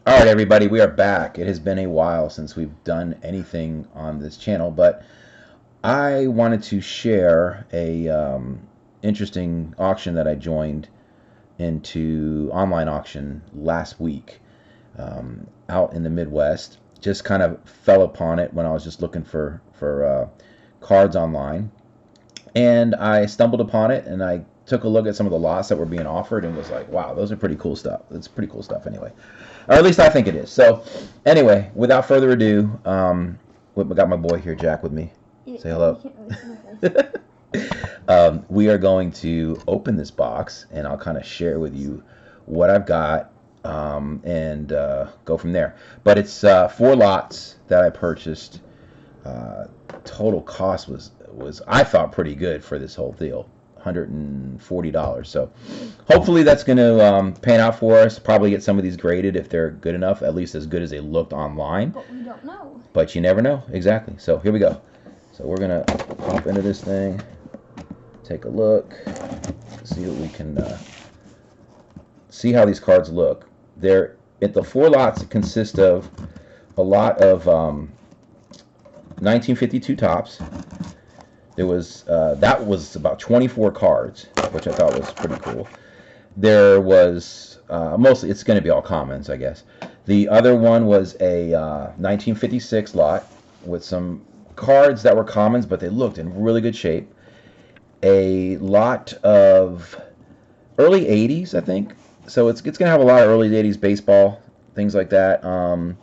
All right, everybody, we are back. It has been a while since we've done anything on this channel, but I wanted to share a interesting auction that I joined into online auction last week out in the Midwest. Just kind of fell upon it when I was just looking for cards online, and I stumbled upon it, and I took a look at some of the lots that were being offered and was like, wow, those are pretty cool stuff. It's pretty cool stuff anyway. Or at least I think it is. So anyway, without further ado, we got my boy here, Jack, with me. Say hello. We are going to open this box, and I'll kind of share with you what I've got and go from there. But it's 4 lots that I purchased. Total cost was I thought pretty good for this whole deal, $140. So hopefully that's going to pan out for us. Probably get some of these graded if they're good enough, at least as good as they looked online. But we don't know. But you never know. Exactly. So here we go. So we're going to pop into this thing, take a look, see what we can see how these cards look. They're at the 4 lots consist of a lot of 1952 tops. There was that was about 24 cards, which I thought was pretty cool. There was mostly, it's going to be all commons, I guess. The other one was a 1956 lot with some cards that were commons, but they looked in really good shape. A lot of early 80s, I think. So it's going to have a lot of early 80s baseball, things like that. And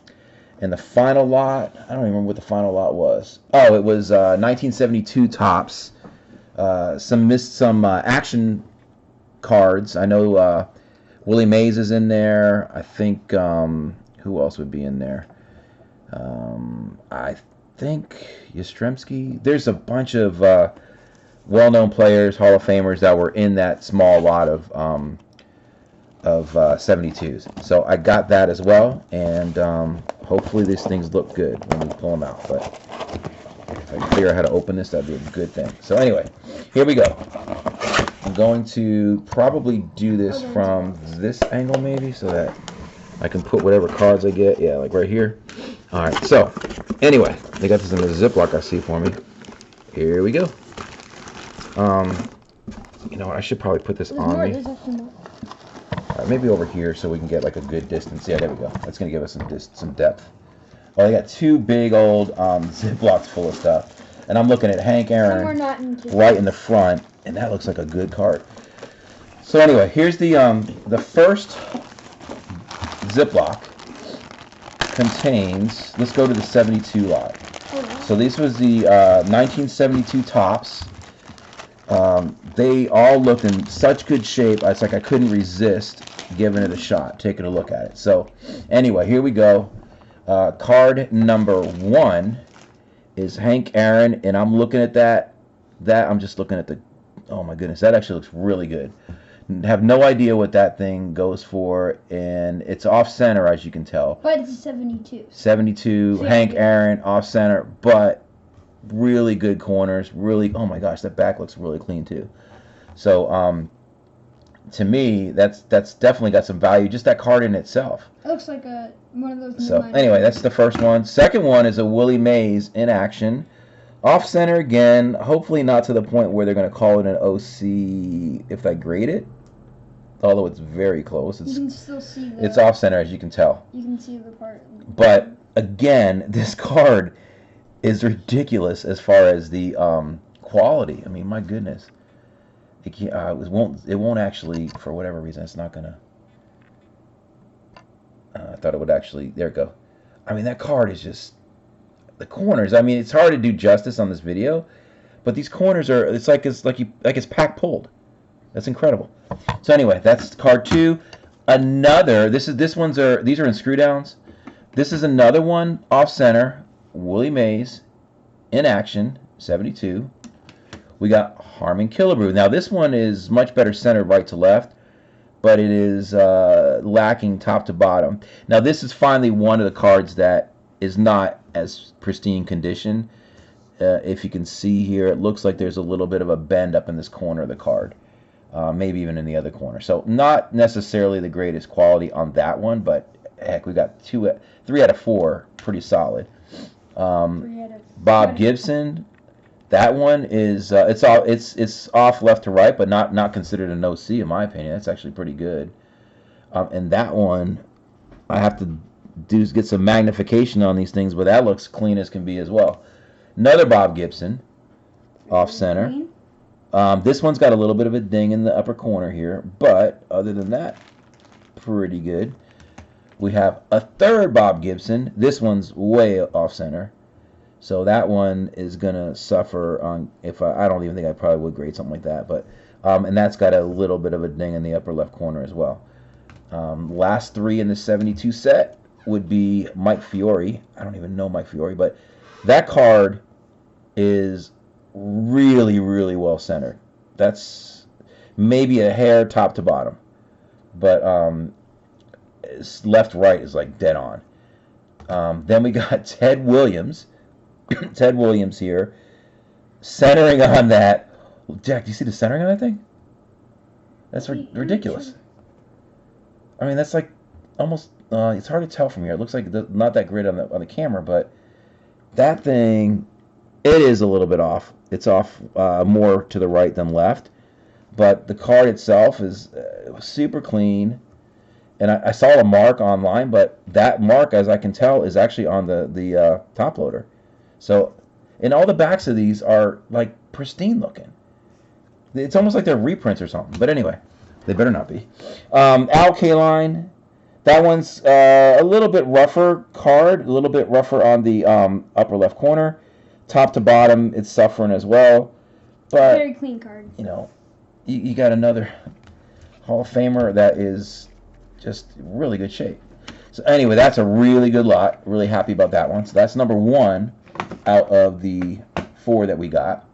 the final lot, I don't even remember what the final lot was. Oh, it was 1972 tops. Some action cards. I know Willie Mays is in there. I think who else would be in there? I think Yastrzemski. There's a bunch of well-known players, Hall of Famers that were in that small lot of 72s. So I got that as well, and hopefully these things look good when we pull them out. But if I can figure out how to open this, that'd be a good thing. So anyway, here we go. I'm going to probably do this from this angle maybe, so that I can put whatever cards I get. Yeah, like right here. All right. So anyway, they got this in the Ziploc I see for me. Here we go. You know what? I should probably put this on me. Maybe over here so we can get like a good distance. Yeah, there we go. That's going to give us some depth. Well, they got 2 big old Ziplocs full of stuff. And I'm looking at Hank Aaron right in the front, and that looks like a good card. So anyway, here's the first Ziploc contains, let's go to the 72 lot. So this was the 1972 tops. They all looked in such good shape. It's like I couldn't resist giving it a shot, taking a look at it. So anyway, here we go. Card number 1 is Hank Aaron, and I'm looking at that. I'm just looking at the, oh my goodness, that actually looks really good. Have no idea what that thing goes for, and it's off center, as you can tell. But it's a 72. 72, Hank Aaron, off center, but really good corners. Really, oh my gosh, that back looks really clean too. So to me, that's definitely got some value, just that card in itself. It looks like one of those. So anyway, that's the first one. Second one is a Willie Mays in action, off center again. Hopefully not to the point where they're going to call it an OC if I grade it, although it's very close. You can still see the, it's off center, as you can tell. You can see the part. But again, this card is ridiculous as far as the quality. I mean, my goodness. It won't actually, for whatever reason, it's not gonna. I thought it would actually. There we go. I mean, that card is just the corners. I mean, it's hard to do justice on this video, but these corners are. It's like it's pack pulled. That's incredible. So anyway, that's card 2. Another. These are in screw downs. This is another one off center. Willie Mays in action, 72. We got Harmon Killebrew. Now this one is much better centered right to left, but it is lacking top to bottom. Now this is finally one of the cards that is not as pristine condition. If you can see here, it looks like there's a little bit of a bend up in this corner of the card. Maybe even in the other corner. So not necessarily the greatest quality on that one, but heck, we got 3 out of 4, pretty solid. 3 out of Bob Gibson, that one is it's off left to right, but not considered a no C in my opinion. That's actually pretty good. And that one, I have to get some magnification on these things, but that looks clean as can be as well. Another Bob Gibson, off center. This one's got a little bit of a ding in the upper corner here, but other than that, pretty good. We have a third Bob Gibson. This one's way off center, so that one is gonna suffer on. If I don't even think I probably would grade something like that, but and that's got a little bit of a ding in the upper left corner as well. Last 3 in the 72 set would be Mike Fiore. I don't even know Mike Fiore, but that card is really, really well centered. That's maybe a hair top to bottom, but left right is like dead on. Then we got Ted Williams. Ted Williams here, centering on that. Jack, do you see the centering on that thing? That's ridiculous. I mean, that's like almost. It's hard to tell from here. It looks like not that great on the camera, but that thing, it is a little bit off. It's off more to the right than left, but the card itself is super clean. And I saw a mark online, but that mark, as I can tell, is actually on the top loader. So, and all the backs of these are like pristine looking. It's almost like they're reprints or something. But anyway, they better not be. Al Kaline, that one's a little bit rougher card, a little bit rougher on the upper left corner. Top to bottom, it's suffering as well. But very clean card. You know, you got another Hall of Famer that is just really good shape. So anyway, that's a really good lot. Really happy about that one. So that's number 1 out of the 4 that we got.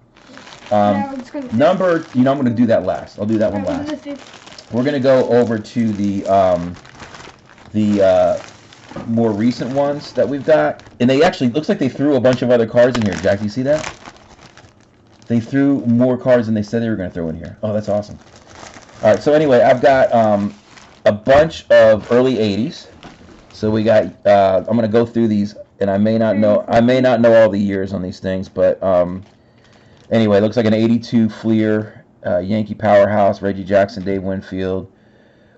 I'm going to do that last. I'll do that one last. We're going to go over to the more recent ones that we've got. And they actually, looks like they threw a bunch of other cards in here. Jack, do you see that? They threw more cards than they said they were going to throw in here. Oh, that's awesome. All right, so anyway, I've got a bunch of early 80s. So we got, I'm going to go through these, and I may not know all the years on these things, but anyway, it looks like an 82 Fleer, Yankee powerhouse, Reggie Jackson, Dave Winfield.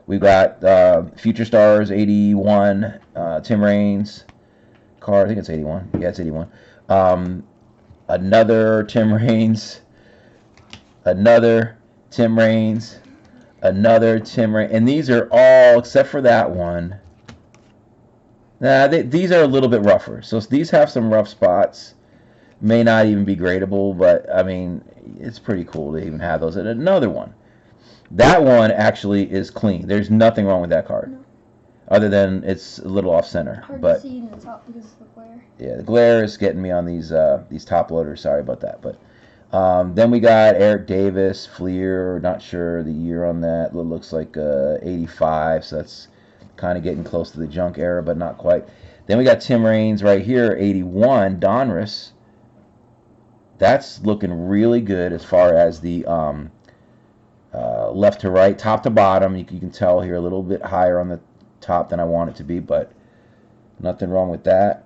We've got Future Stars, 81, Tim Raines card. I think it's 81. Yeah, it's 81. Another Tim Raines. Another Tim Raines. Another Tim Raines. And these are all, except for that one. Nah, these are a little bit rougher. So these have some rough spots. May not even be gradable, but, I mean, it's pretty cool to even have those. And another one. That one actually is clean. There's nothing wrong with that card. No. Other than it's a little off center. Hard but to see in the top because of the glare. Yeah, the glare is getting me on these top loaders. Sorry about that. But then we got Eric Davis, Fleer. Not sure the year on that. It looks like 85, so that's kind of getting close to the junk era, but not quite. Then we got Tim Raines right here, 81, Donruss. That's looking really good as far as the left to right, top to bottom. You can tell here a little bit higher on the top than I want it to be, but nothing wrong with that.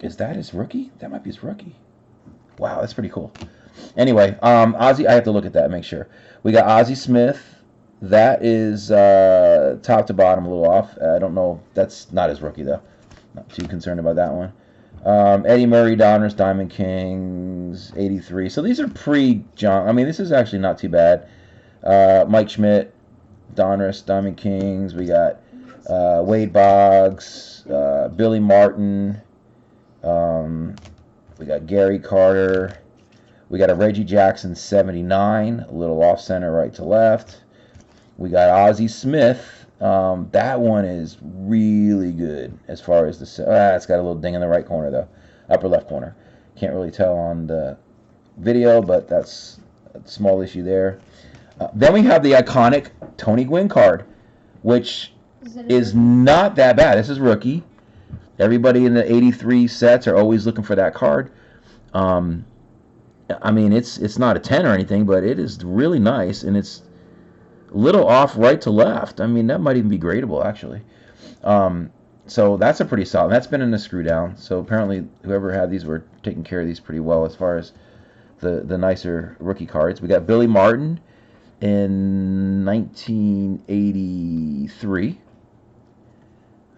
Is that his rookie? That might be his rookie. Wow, that's pretty cool. Anyway, Ozzie, I have to look at that and make sure. We got Ozzie Smith. That is top to bottom a little off. I don't know. That's not his rookie, though. Not too concerned about that one. Eddie Murray, Donruss, Diamond Kings, 83. So these are pre-junk. I mean, this is actually not too bad. Mike Schmidt, Donruss, Diamond Kings. We got Wade Boggs, Billy Martin. We got Gary Carter. We got a Reggie Jackson 79, a little off center right to left. We got Ozzie Smith. That one is really good as far as the... it's got a little ding in the right corner, though. Upper left corner. Can't really tell on the video, but that's a small issue there. Then we have the iconic Tony Gwynn card, which is not that bad. This is rookie. Everybody in the 83 sets are always looking for that card. I mean, it's not a 10 or anything, but it is really nice, and it's little off right to left. I mean, that might even be gradable, actually. So that's a pretty solid. That's been in a screw down. So apparently, whoever had these were taking care of these pretty well as far as the nicer rookie cards. We got Billy Martin in 1983.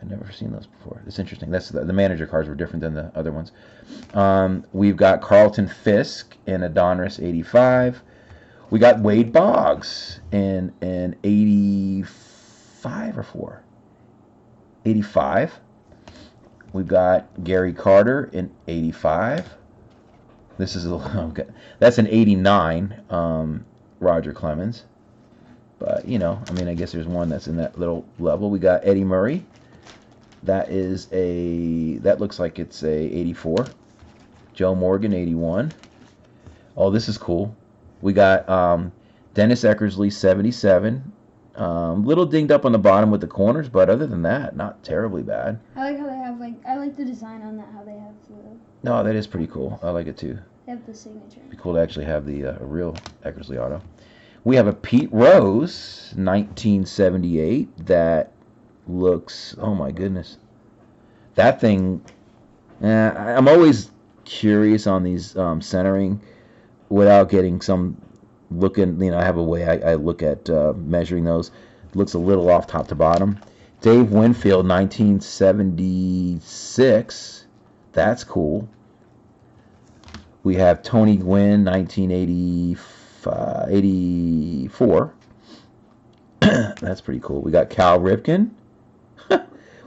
I've never seen those before. It's interesting. That's the manager cards were different than the other ones. We've got Carlton Fisk in a Donruss 85. We got Wade Boggs in 85 or 4. 85. We've got Gary Carter in 85. This is that's an 89. Roger Clemens. But I mean, I guess there's one that's in that little level. We got Eddie Murray. That looks like it's a 84. Joe Morgan 81. Oh, this is cool. We got Dennis Eckersley 77. Little dinged up on the bottom with the corners, but other than that, not terribly bad. I like how they have I like the design on that. How they have the. No, that is pretty cool. I like it too. They have the signature. It'd be cool to actually have the a real Eckersley auto. We have a Pete Rose 1978 that looks. Oh my goodness, that thing. I'm always curious on these centering without getting some looking. I have a way I look at measuring those. It looks a little off top to bottom. Dave Winfield 1976. That's cool. We have Tony Gwynn 1984. That's pretty cool. We got Cal Ripken.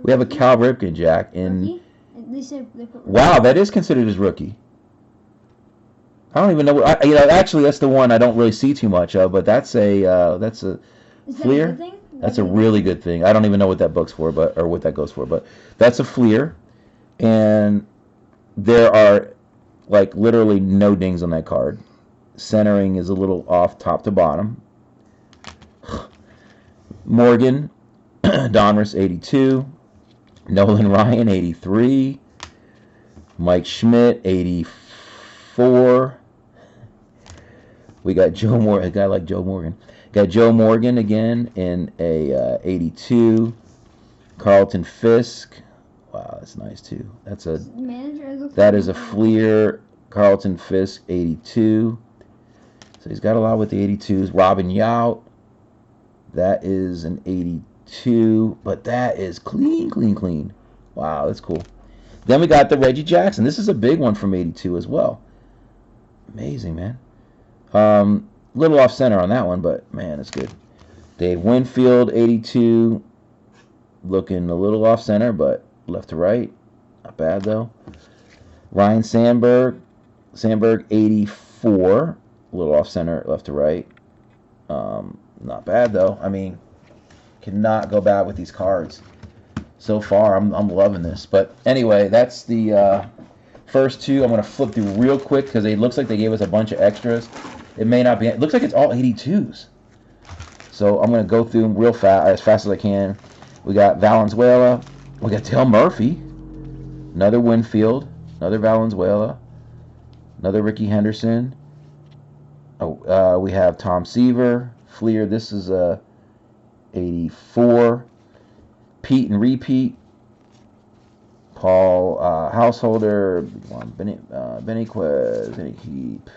We have a Cal Ripken, Jack. Rookie? They said they put. Wow, that is considered as rookie. I don't even know. Actually, that's the one I don't really see too much of. But that's a Is that Fleer. a good thing? That's a really good thing. I don't even know what that book's for, or what that goes for. But that's a Fleer, and there are literally no dings on that card. Centering is a little off top to bottom. Morgan, Donruss 82. Nolan Ryan 83. Mike Schmidt 84. We got Joe Morgan, a guy like Joe Morgan. Got Joe Morgan again in a 82. Carlton Fisk. Wow, that's nice too. That's a that is a Fleer. Carlton Fisk 82. So he's got a lot with the 82s. Robin Yount. That is an 82, but that is clean. Wow, that's cool. Then we got the Reggie Jackson. This is a big one from 82 as well. Amazing, man. Little off center on that one, but man, it's good. Dave Winfield 82. Looking a little off center, but left to right. Not bad though. Ryan Sandberg 84. A little off center, left to right. Not bad though. I mean, cannot go bad with these cards. So far, I'm loving this. But anyway, that's the first two. I'm gonna flip through real quick because it looks like they gave us a bunch of extras. It may not be. It looks like it's all 82s. So I'm gonna go through them real fast, as fast as I can. We got Valenzuela. We got Dale Murphy. Another Winfield. Another Valenzuela. Another Ricky Henderson. Oh, we have Tom Seaver. Fleer. This is a 84. Pete and repeat. Paul Householder. Beniquez. Keep.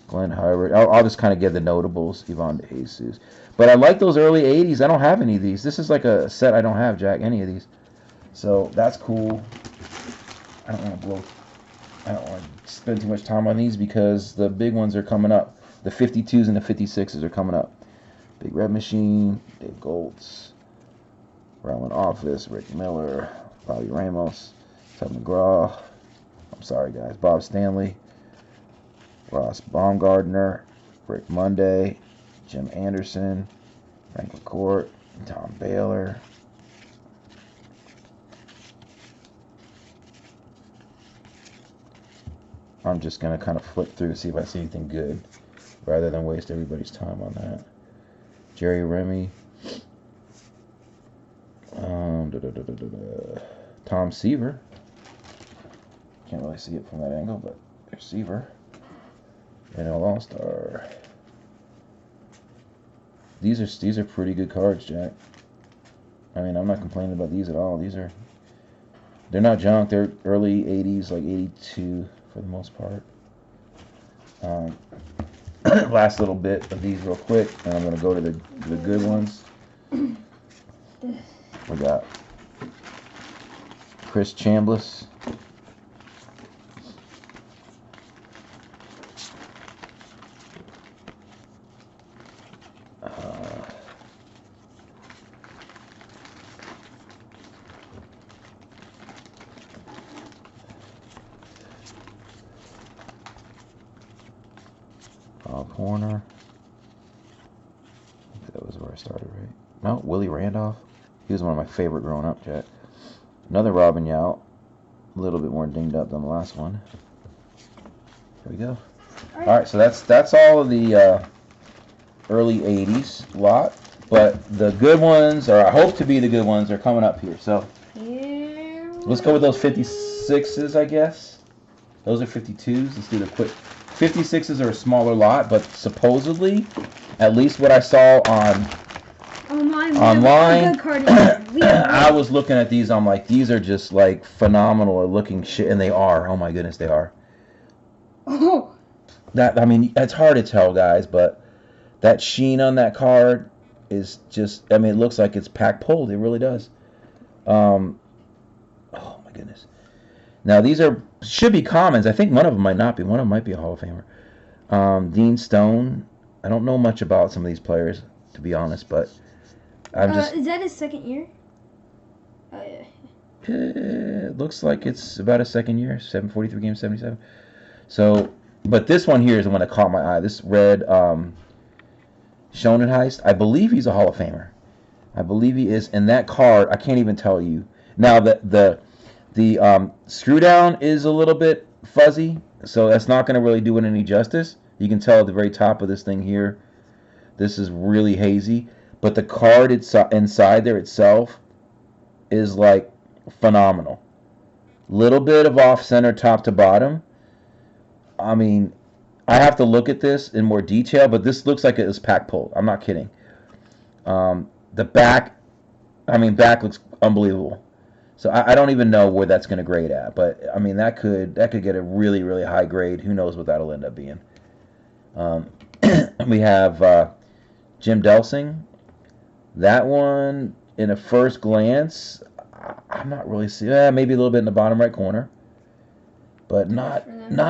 Glenn Hubbard. I'll just kind of give the notables. Ivan De Jesus. But I like those early 80s. I don't have any of these. This is like a set I don't have, Jack, any of these. So that's cool. I don't want to spend too much time on these because the big ones are coming up. The 52s and the 56s are coming up. Big Red Machine, Dave Goltz, Rowan Office, Rick Miller, Bobby Ramos, Ted McGraw. I'm sorry, guys. Bob Stanley, Ross Baumgardner, Rick Monday, Jim Anderson, Frank McCourt, Tom Baylor. I'm just going to kind of flip through to see if I see anything good rather than waste everybody's time on that. Jerry Remy. Tom Seaver. Can't really see it from that angle, but there's Seaver. NL All-Star. these are pretty good cards, Jack. I mean, I'm not complaining about these at all. They're not junk. They're early 80s, like 82 for the most part. Last little bit of these real quick, and I'm going to go to the good ones. We got Chris Chambliss. Corner. I think that was where I started, right? No, Willie Randolph. He was one of my favorite growing up, Jet. Another Robin Yount. A little bit more dinged up than the last one. There we go. All right, so that's all of the early 80s lot. But the good ones, or I hope to be the good ones, are coming up here. So let's go with those 56s, I guess. Those are 52s. Let's do the quick. 56s are a smaller lot, but supposedly, at least what I saw on online, I was looking at these. I'm like, these are just like phenomenal looking shit, and they are. Oh my goodness, they are. Oh. I mean, it's hard to tell, guys, but that sheen on that card is just. I mean, it looks like it's pack pulled. It really does. Oh my goodness. Now these should be commons. I think one of them might not be. One of them might be a Hall of Famer. Dean Stone. I don't know much about some of these players, to be honest, but I'm just. Is that his second year? Oh yeah. It looks like it's about a second year. 743 games, 77. So, but this one here is the one that caught my eye. This red Schonenheist. I believe he's a Hall of Famer. I believe he is. And that card, I can't even tell you. Now the screw down is a little bit fuzzy, so that's not going to really do it any justice. You can tell at the very top of this thing here, this is really hazy. But the card inside there itself is like phenomenal. Little bit of off center top to bottom. I mean, I have to look at this in more detail, but this looks like it was pack pulled. I'm not kidding. The back looks unbelievable. So I don't even know where that's going to grade at, but I mean that could get a really, really high grade. Who knows what that'll end up being? We have Jim Delsing. That one, in a first glance, I'm not really seeing. Maybe a little bit in the bottom right corner, but not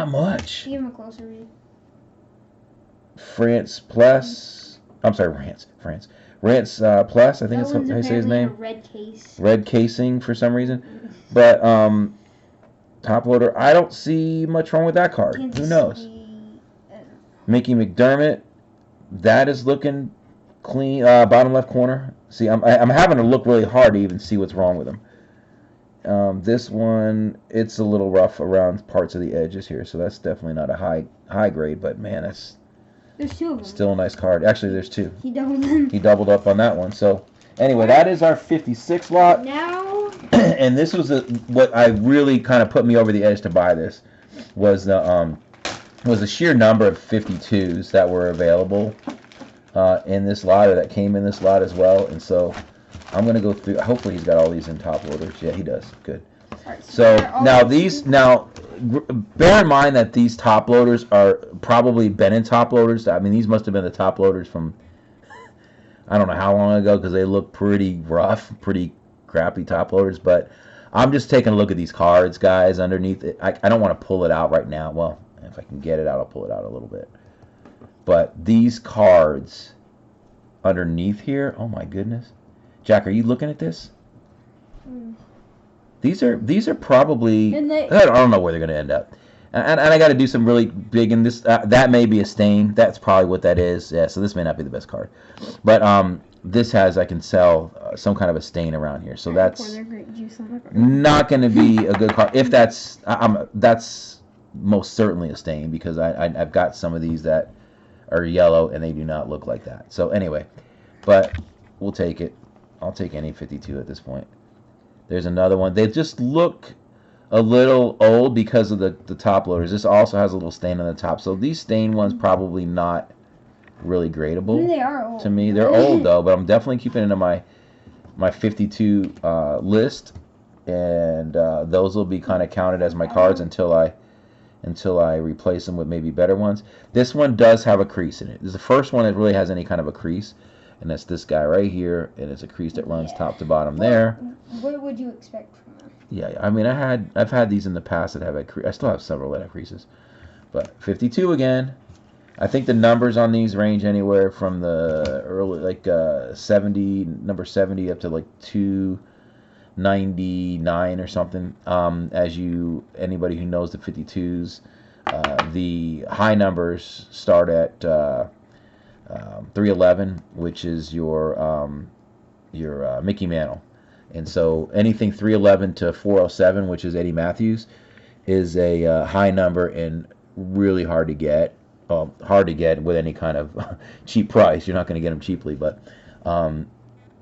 much. Give him a closer read. France Plus. I'm sorry, France. Rance Plus, I think that's how you say his name. Red case. Red casing for some reason. But top loader, I don't see much wrong with that card. Who knows? Mickey McDermott, that is looking clean. Bottom left corner. See, I'm having to look really hard to even see what's wrong with him. This one, it's a little rough around parts of the edges here, so that's definitely not a high grade. But man, that's. There's two of them. Still a nice card. Actually, there's two. He doubled them. He doubled up on that one. So, anyway, that is our 56 lot. Now. And this was what I really kind of put me over the edge to buy this was the sheer number of 52s that were available in this lot, or that came in this lot as well. And so I'm gonna go through. Hopefully, he's got all these in top loaders. Yeah, he does. Good. So bear in mind that these top loaders are probably been in top loaders. I mean, these must have been the top loaders from I don't know how long ago, because they look pretty rough, pretty crappy top loaders. But I'm just taking a look at these cards, guys, underneath it. I don't want to pull it out right now. Well, if I can get it out, I'll pull it out a little bit. But these cards underneath here, oh my goodness. Jack, are you looking at this? These are probably, I don't know where they're going to end up. And I got to do some really big in this. That may be a stain. That's probably what that is. Yeah, so this may not be the best card. But this has, I can sell some kind of a stain around here. So that's not going to be a good card. If that's most certainly a stain, because I've got some of these that are yellow and they do not look like that. So anyway, but we'll take it. I'll take any 52 at this point. There's another one. They just look a little old because of the top loaders. This also has a little stain on the top. So these stain ones probably not really gradable They are old. to me. They're old though, but I'm definitely keeping it in my 52 list, and those will be kind of counted as my cards until I replace them with maybe better ones. This one does have a crease in it. This is the first one that really has any kind of a crease, and that's this guy right here, and it's a crease that runs top to bottom there. What would you expect from that? Yeah, I mean, I've had these in the past that have a crease. I still have several that have creases, but 52 again. I think the numbers on these range anywhere from the early, like 70, number 70 up to like 299 or something. Anybody who knows the 52s, the high numbers start at 311, which is your Mickey Mantle. And so anything 311 to 407, which is Eddie Matthews, is a high number and really hard to get. Hard to get with any kind of cheap price. You're not going to get them cheaply, but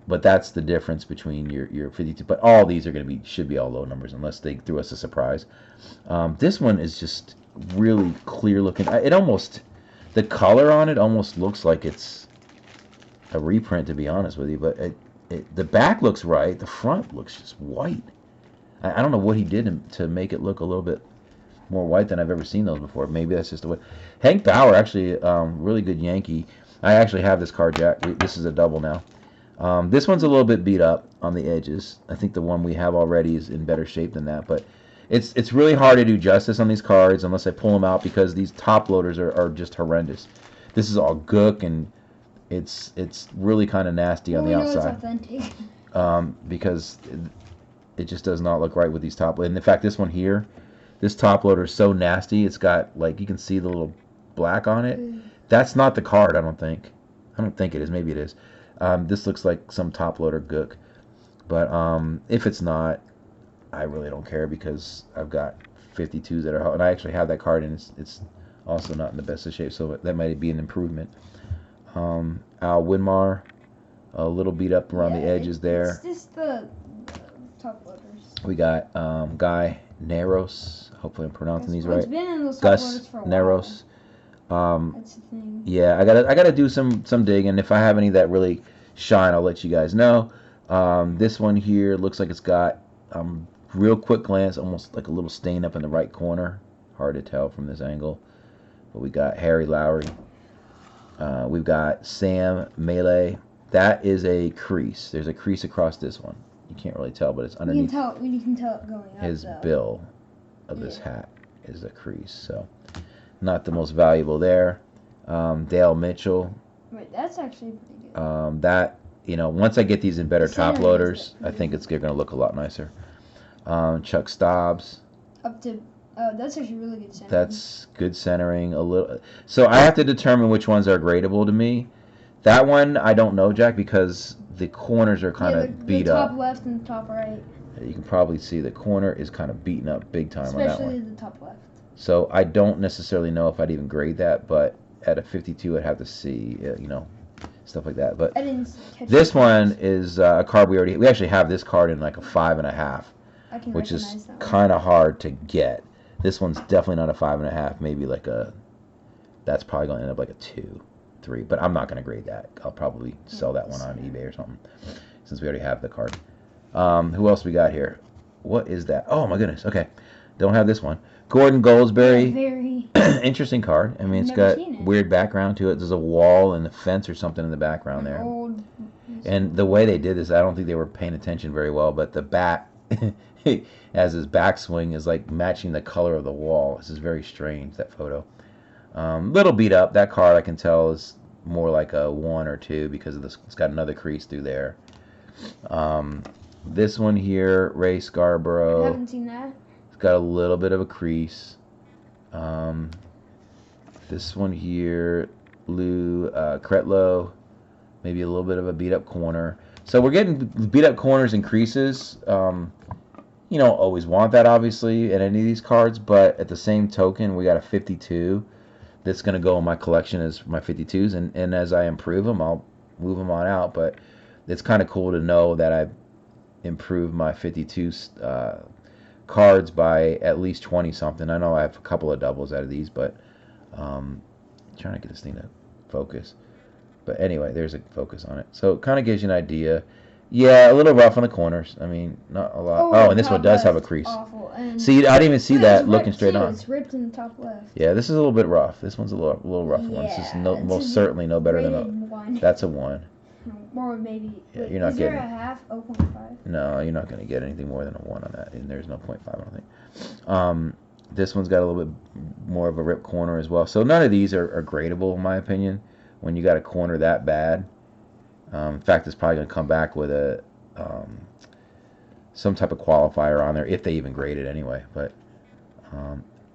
that's the difference between your 52. But all these are should be all low numbers unless they threw us a surprise. This one is just really clear looking. The color on it almost looks like it's a reprint, to be honest with you. But the back looks right. The front looks just white. I don't know what he did to make it look a little bit more white than I've ever seen those before. Maybe that's just the way. Hank Bauer, actually, really good Yankee. I actually have this card, Jack. This is a double now. This one's a little bit beat up on the edges. I think the one we have already is in better shape than that, but it's really hard to do justice on these cards unless I pull them out because these top loaders are just horrendous. This is all gook, and it's really kind of nasty on the outside. It's authentic. Because it just does not look right with these top. And in fact, this one here, this top loader is so nasty. It's got, like, you can see the little black on it. That's not the card, I don't think. I don't think it is. Maybe it is. This looks like some top loader gook. But if it's not, I really don't care because I've got 52s that are, and I actually have that card, and it's also not in the best of shape, so that might be an improvement. Al Winmar, a little beat up around the edges there. It's just the top loaders. We got Guy Naros. Hopefully I'm pronouncing these right. It's been in those top loaders for a while. Naros. That's the thing. Yeah, I gotta do some digging. If I have any that really shine, I'll let you guys know. This one here looks like it's got real quick glance, almost like a little stain up in the right corner. Hard to tell from this angle. But we got Harry Lowry. We've got Sam Melee. That is a crease. There's a crease across this one. You can't really tell, but it's underneath. You can tell it going up. His bill of this hat is a crease. So not the most valuable there. Dale Mitchell. Wait, that's actually pretty good. That, once I get these in better top loaders, I think they're going to look a lot nicer. Chuck Stobbs. That's actually really good centering. That's good centering. A little. So I have to determine which ones are gradable to me. That one I don't know, Jack, because the corners are kind of beat up. The top left and the top right. You can probably see the corner is kind of beaten up big time on that one. Especially the top left. So I don't necessarily know if I'd even grade that, but at a 52, I'd have to see, stuff like that. But I didn't catch this one is a card we actually have this card in like a 5.5, which is kind of hard to get. This one's definitely not a 5.5. Maybe that's probably going to end up like a 2, 3. But I'm not going to grade that. I'll probably sell that one on eBay or something, since we already have the card. Who else we got here? What is that? Oh my goodness. Okay, don't have this one. Gordon Goldsberry. Very interesting card. I mean, it's got weird background to it. There's a wall and a fence or something in the background there. And the way they did this, I don't think they were paying attention very well. But the bat, as his backswing, is like matching the color of the wall. This is very strange, that photo. Little beat up. That card, I can tell, is more like a 1 or 2 because of this. It's got another crease through there. This one here, Ray Scarborough. I haven't seen that. It's got a little bit of a crease. This one here, Lou Kretlow, maybe a little bit of a beat up corner. So we're getting beat up corners and creases. You don't always want that, obviously, in any of these cards, but at the same token, we got a 52 that's going to go in my collection as my 52s, and as I improve them, I'll move them on out. But it's kind of cool to know that I've improved my 52 cards by at least 20 something. I know I have a couple of doubles out of these, but trying to get this thing to focus. But anyway, there's a focus on it. So it kind of gives you an idea. Yeah, a little rough on the corners. I mean, not a lot. Oh, and this one does have a crease. Awful. And See, I didn't even see that looking straight on. It's ripped in the top left. Yeah, this is a little bit rough. This one's a little rough one. This is most certainly no better than a. One. That's a 1. Or maybe. Yeah, you're not is getting. There a half? 0.5. No, you're not going to get anything more than a 1 on that, and there's no 0.5, I don't think. This one's got a little bit more of a rip corner as well. So none of these are gradable, in my opinion, when you got a corner that bad. In fact, it's probably going to come back with a some type of qualifier on there, if they even grade it anyway. But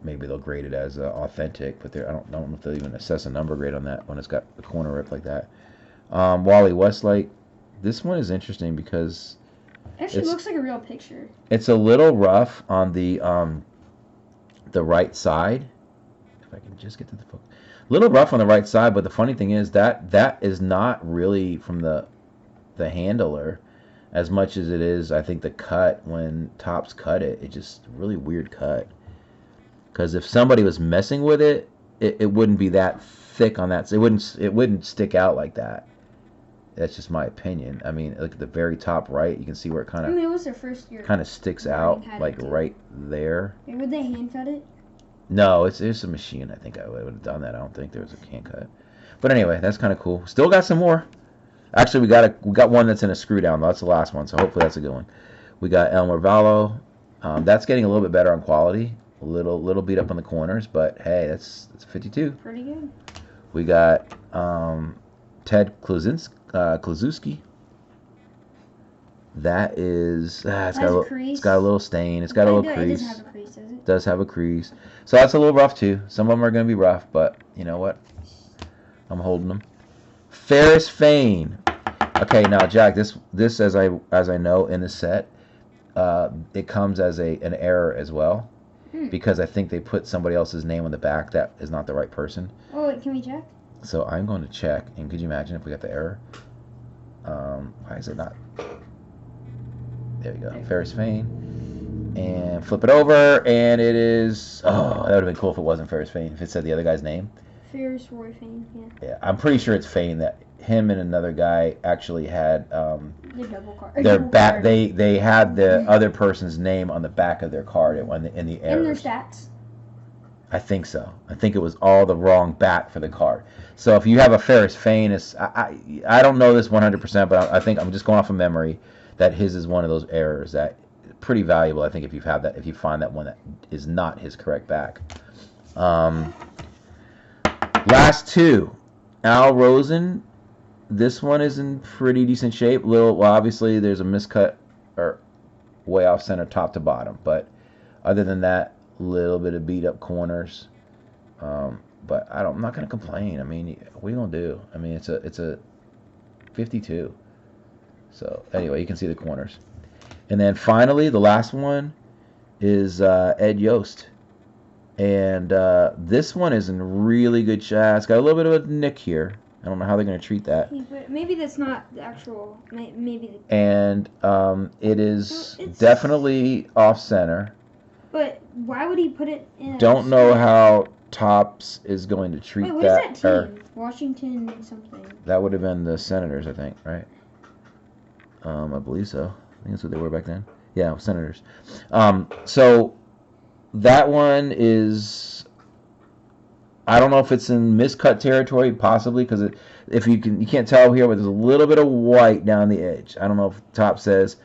maybe they'll grade it as authentic, but I don't know if they'll even assess a number grade on that when it's got a corner rip like that. Wally Westlake. This one is interesting because Actually, looks like a real picture. It's a little rough on the right side. If I can just get to the focus. A little rough on the right side, but the funny thing is that is not really from the handler as much as it is, I think, the cut when Topps cut it. It's just a really weird cut. Because if somebody was messing with it, it wouldn't be that thick on that. It wouldn't stick out like that. That's just my opinion. I mean, look at the very top right. You can see where it kind of. I mean, it was their first year. Kind of sticks out, like right there. Would they hand cut it? No, it's a machine. I think I would have done that. I don't think there was a hand cut. But anyway, that's kind of cool. Still got some more. Actually, we got one that's in a screw down. That's the last one, so hopefully that's a good one. We got Elmer Vallo. That's getting a little bit better on quality. A little beat up on the corners, but hey, that's 52. Pretty good. We got Ted Kluszewski. That is it's got a little stain. It's got a little crease. It doesn't have a crease, does it? It does have a crease. So that's a little rough too. Some of them are going to be rough, but you know what? I'm holding them. Ferris Fane. Okay, now Jack, this as I know in the set, it comes as an error as well, because I think they put somebody else's name on the back that is not the right person. Oh wait, can we check? So I'm going to check, and could you imagine if we got the error? Why is it not? There we go. Ferris Fane. And flip it over, and it is. Oh, that would have been cool if it wasn't Ferris Fane. If it said the other guy's name. Ferris Roy Fane. Yeah. Yeah, I'm pretty sure it's Fane. That him and another guy actually had The double card. their back. They had the other person's name on the back of their card in the And their errors. stats. I think so. I think it was all the wrong back for the card. So if you have a Ferris Fane, I don't know this 100%, but I think I'm just going off of memory that his is one of those errors that pretty valuable. I think if you find that one that is not his correct back. Last two, Al Rosen. This one is in pretty decent shape. Well, obviously there's a miscut or way off center top to bottom, but other than that, little bit of beat up corners. But I'm not gonna complain. I mean, what are you gonna do? I mean, it's a 52. So anyway, you can see the corners. And then finally, the last one is Ed Yost. And this one is in really good shape. It's got a little bit of a nick here. I don't know how they're going to treat that. But maybe that's not the actual. Maybe. And it is definitely off center. But why would he put it in? Don't know how Topps is going to treat Wait, what that. is that team? Washington something. That would have been the Senators, I think, right? I believe so. I think that's what they were back then. Yeah, Senators. So that one is, I don't know if it's in miscut territory, possibly, because if you can't tell here, but there's a little bit of white down the edge. I don't know if Top says,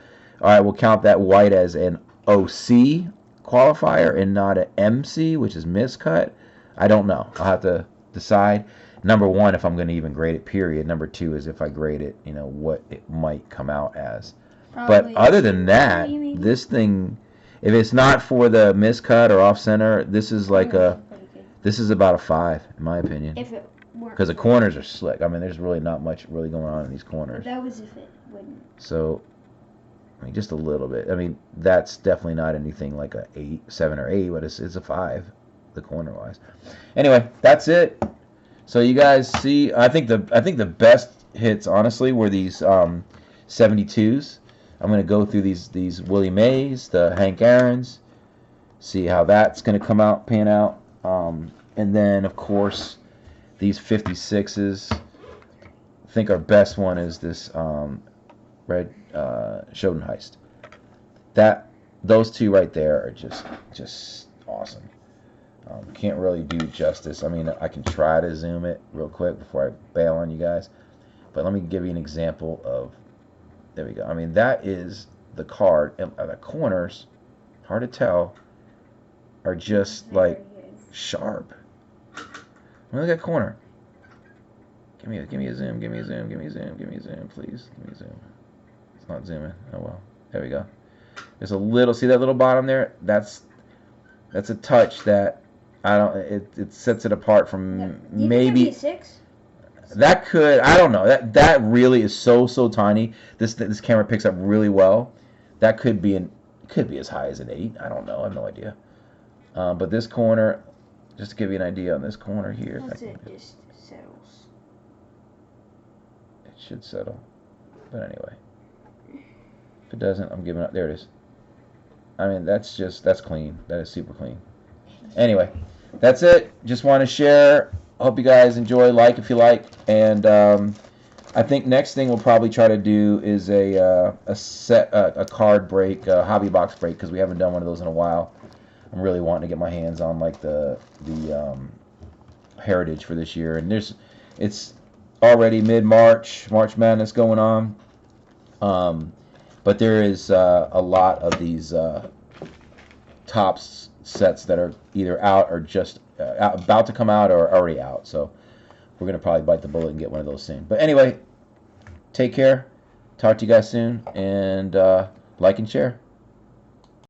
all right, we'll count that white as an OC qualifier and not an MC, which is miscut. I don't know. I'll have to decide. Number one, if I'm going to even grade it, period. Number two is if I grade it, what it might come out as. Probably. But other than that, this thing, if it's not for the miscut or off center, this is like this is about a 5 in my opinion. If it weren't. Because the corners are slick. I mean, there's really not much really going on in these corners. That was if it wouldn't. So, I mean, just a little bit. I mean, that's definitely not anything like a 7 or 8, but it's a 5, the corner wise. Anyway, that's it. So you guys see, I think the best hits honestly were these 72s. I'm going to go through these Willie Mays, the Hank Aaron's, see how that's going to pan out. And then, of course, these 56s think our best one is this red Schoenheist. Those two right there are just awesome. Can't really do justice. I mean, I can try to zoom it real quick before I bail on you guys. But let me give you an example of, there we go. I mean, that is the card. And the corners, hard to tell, are just like sharp. Look at that corner. Give me a zoom, give me a zoom, give me a zoom, give me a zoom, please. Give me a zoom. It's not zooming. Oh well. There we go. There's a little, see that little bottom there? That's a touch that I don't, it sets it apart from maybe 6. that could, I don't know. That really is so tiny. This camera picks up really well. That could be as high as an 8. I don't know. I have no idea. But this corner, just to give you an idea on this corner here. Once it just settles. It should settle. But anyway. If it doesn't, I'm giving up. There it is. I mean, that's clean. That is super clean. Anyway, that's it. Just want to share. Hope you guys enjoy. Like if you like. And I think next thing we'll probably try to do is a card break, a hobby box break, because we haven't done one of those in a while. I'm really wanting to get my hands on like the Heritage for this year. And it's already mid-March, March Madness going on. But there is a lot of these Topps sets that are either out or just about to come out or already out. So we're going to probably bite the bullet and get one of those soon. But anyway, take care. Talk to you guys soon. And like and share.